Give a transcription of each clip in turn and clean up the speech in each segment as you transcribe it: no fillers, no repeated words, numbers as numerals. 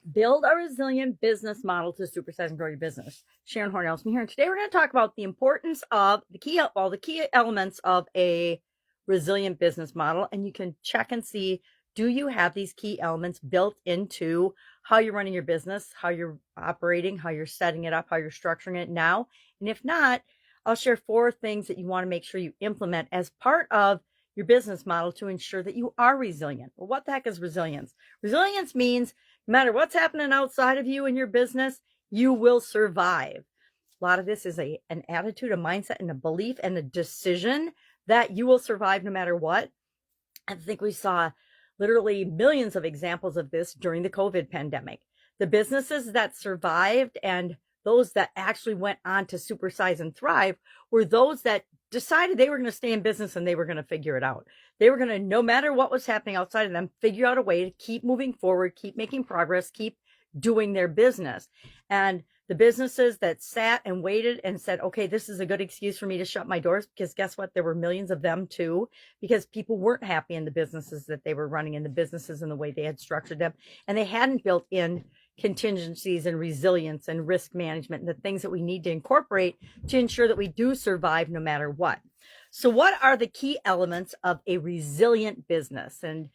Build a resilient business model to supersize and grow your business. Sharon Horne-Ellstrom here. And today we're going to talk about the importance of the key elements of a resilient business model. And you can check and see, do you have these key elements built into how you're running your business, how you're operating, how you're setting it up, how you're structuring it now? And if not, I'll share 4 things that you want to make sure you implement as part of your business model to ensure that you are resilient. Well, what the heck is resilience? Resilience means no matter what's happening outside of you in your business, you will survive. A lot of this is an attitude, a mindset, and a belief and a decision that you will survive no matter what. I think we saw literally millions of examples of this during the COVID pandemic. The businesses that survived and those that actually went on to supersize and thrive were those that decided they were going to stay in business and they were going to figure it out. They were going to, no matter what was happening outside of them, figure out a way to keep moving forward, keep making progress, keep doing their business. And the businesses that sat and waited and said, okay, this is a good excuse for me to shut my doors, because guess what? There were millions of them too, because people weren't happy in the businesses that they were running, in the businesses and the way they had structured them. And they hadn't built in contingencies and resilience and risk management and the things that we need to incorporate to ensure that we do survive no matter what. So what are the key elements of a resilient business? And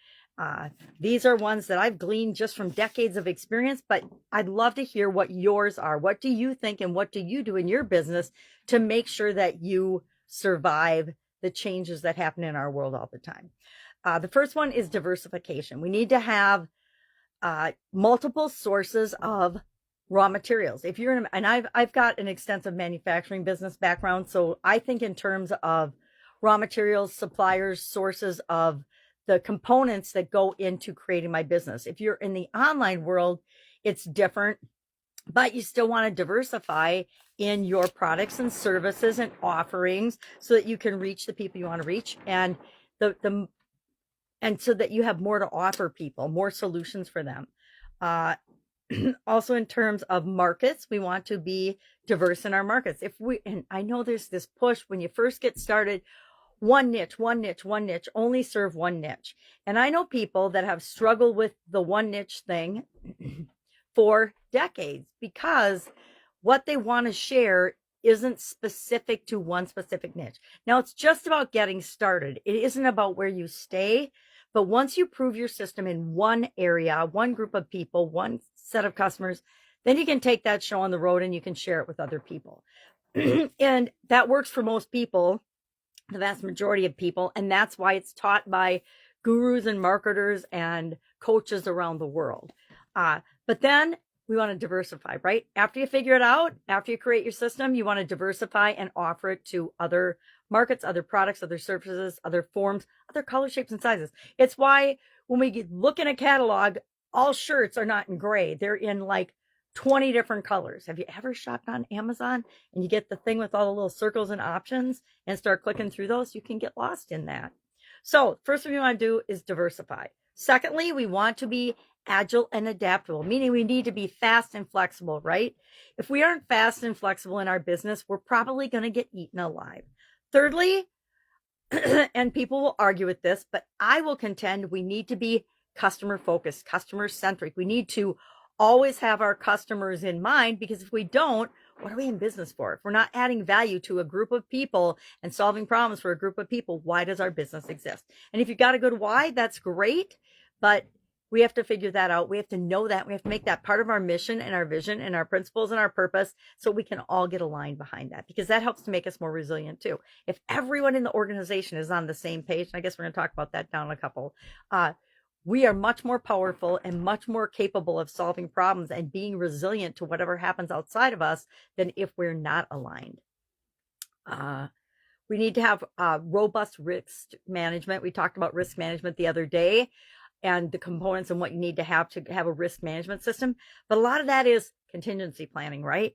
these are ones that I've gleaned just from decades of experience, but I'd love to hear what yours are. What do you think and what do you do in your business to make sure that you survive the changes that happen in our world all the time? The first one is diversification. We need to have multiple sources of raw materials. If you're in, and I've got an extensive manufacturing business background, so I think in terms of raw materials, suppliers, sources of the components that go into creating my business. If you're in the online world, it's different, but you still want to diversify in your products and services and offerings so that you can reach the people you want to reach, and and so that you have more to offer people, more solutions for them. Also, in terms of markets, we want to be diverse in our markets. And I know there's this push when you first get started, one niche, only serve one niche. And I know people that have struggled with the one niche thing for decades because what they want to share isn't specific to one specific niche. Now, it's just about getting started. It isn't about where you stay. But once you prove your system in one area, one group of people, one set of customers, then you can take that show on the road and you can share it with other people. And that works for most people, the vast majority of people. And that's why it's taught by gurus and marketers and coaches around the world. But then we want to diversify, right? After you figure it out, after you create your system, you want to diversify and offer it to other markets, other products, other services, other forms, other color shapes and sizes. It's why when we look in a catalog, all shirts are not in gray. They're in like 20 different colors. Have you ever shopped on Amazon and you get the thing with all the little circles and options and start clicking through those? You can get lost in that. So first thing we want to do is diversify. Secondly, we want to be agile and adaptable, meaning we need to be fast and flexible, right? If we aren't fast and flexible in our business, we're probably going to get eaten alive. Thirdly, and people will argue with this, but I will contend we need to be customer focused, customer centric. We need to always have our customers in mind, because if we don't, what are we in business for? If we're not adding value to a group of people and solving problems for a group of people, why does our business exist? And if you've got a good why, that's great, but we have to figure that out. We have to know that. We have to make that part of our mission and our vision and our principles and our purpose so we can all get aligned behind that, because that helps to make us more resilient too. If everyone in the organization is on the same page, and I guess we're going to talk about that down a couple, we are much more powerful and much more capable of solving problems and being resilient to whatever happens outside of us than if we're not aligned. We need to have robust risk management. We talked about risk management the other day and the components and what you need to have a risk management system. But a lot of that is contingency planning, right?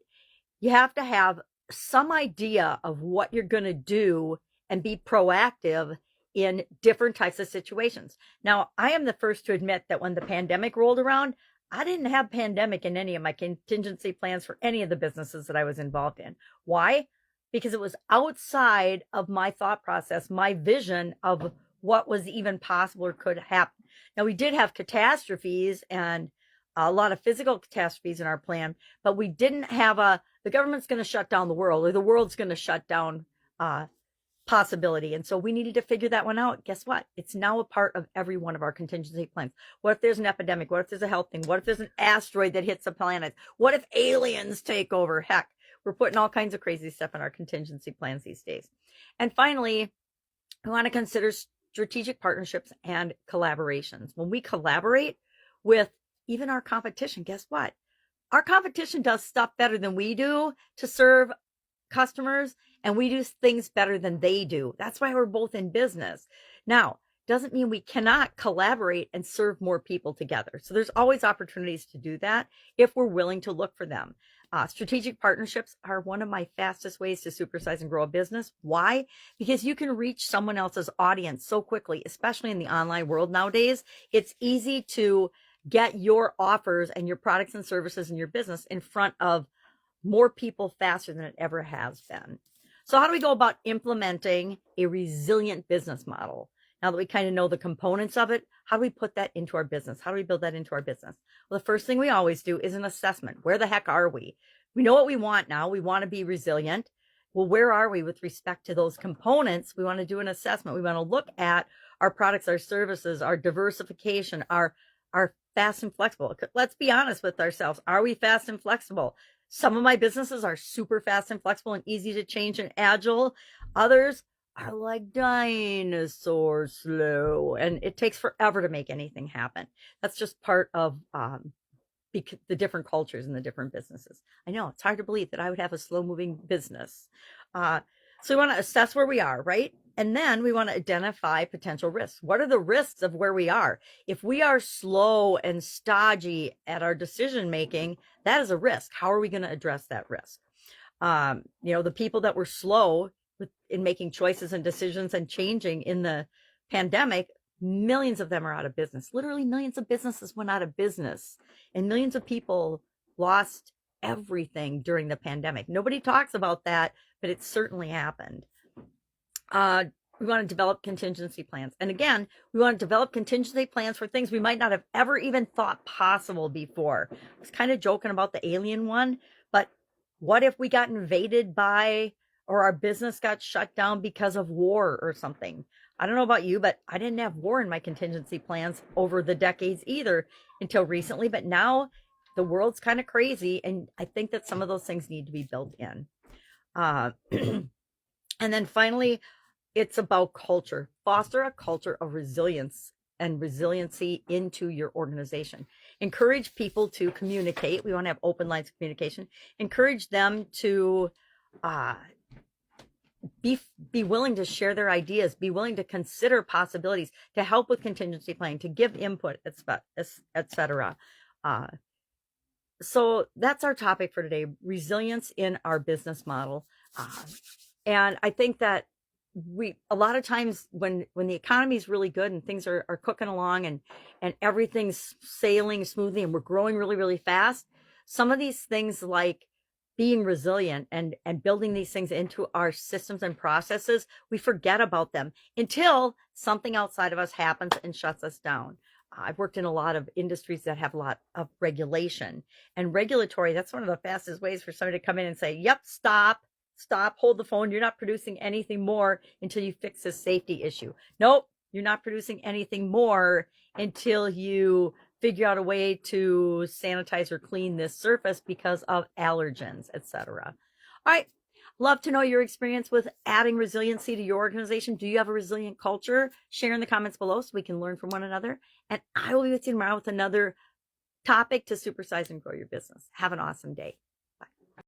You have to have some idea of what you're going to do and be proactive in different types of situations. Now, I am the first to admit that when the pandemic rolled around, I didn't have pandemic in any of my contingency plans for any of the businesses that I was involved in. Why? Because it was outside of my thought process, my vision of what was even possible or could happen. Now, we did have catastrophes and a lot of physical catastrophes in our plan, but we didn't have the government's going to shut down the world, or the world's going to shut down possibility. And so we needed to figure that one out. Guess what? It's now a part of every one of our contingency plans. What if there's an epidemic? What if there's a health thing? What if there's an asteroid that hits the planet? What if aliens take over? Heck, we're putting all kinds of crazy stuff in our contingency plans these days. And finally, we want to consider strategic partnerships and collaborations. When we collaborate with even our competition, guess what? Our competition does stuff better than we do to serve customers, and we do things better than they do. That's why we're both in business. Now, doesn't mean we cannot collaborate and serve more people together. So there's always opportunities to do that if we're willing to look for them. Strategic partnerships are one of my fastest ways to supersize and grow a business. Why? Because you can reach someone else's audience so quickly, especially in the online world nowadays. It's easy to get your offers and your products and services in your business in front of more people faster than it ever has been. So how do we go about implementing a resilient business model? Now that we kind of know the components of it, how do we put that into our business? How do we build that into our business? Well, the first thing we always do is an assessment. Where the heck are we? We know what we want now. We want to be resilient. Well, where are we with respect to those components? We want to do an assessment. We want to look at our products, our services, our diversification, our fast and flexible. Let's be honest with ourselves. Are we fast and flexible? Some of my businesses are super fast and flexible and easy to change and agile. Others are like dinosaurs slow, and it takes forever to make anything happen. That's just part of the different cultures and the different businesses. I know it's hard to believe that I would have a slow moving business. So we want to assess where we are, right? And then we want to identify potential risks. What are the risks of where we are? If we are slow and stodgy at our decision making, that is a risk. How are we going to address that risk? The people that were slow in making choices and decisions and changing in the pandemic, millions of them are out of business. Literally millions of businesses went out of business, and millions of people lost everything during the pandemic. Nobody talks about that, but it certainly happened. We want to develop contingency plans. And again, we want to develop contingency plans for things we might not have ever even thought possible before. I was kind of joking about the alien one, but what if we got invaded by, or our business got shut down because of war or something? I don't know about you, but I didn't have war in my contingency plans over the decades either until recently. But now the world's kind of crazy, and I think that some of those things need to be built in. And then finally, it's about culture. Foster a culture of resilience and resiliency into your organization. Encourage people to communicate. We want to have open lines of communication. Encourage them to be willing to share their ideas, be willing to consider possibilities, to help with contingency planning, to give input, etc. So that's our topic for today: resilience in our business model. And I think that a lot of times when the economy is really good and things are cooking along and everything's sailing smoothly and we're growing really, really fast, some of these things like being resilient and building these things into our systems and processes, we forget about them until something outside of us happens and shuts us down. I've worked in a lot of industries that have a lot of regulation, and regulatory, that's one of the fastest ways for somebody to come in and say, yep, stop, hold the phone. You're not producing anything more until you fix this safety issue. Nope, you're not producing anything more until you figure out a way to sanitize or clean this surface because of allergens, etc. All right. Love to know your experience with adding resiliency to your organization. Do you have a resilient culture? Share in the comments below so we can learn from one another. And I will be with you tomorrow with another topic to supersize and grow your business. Have an awesome day.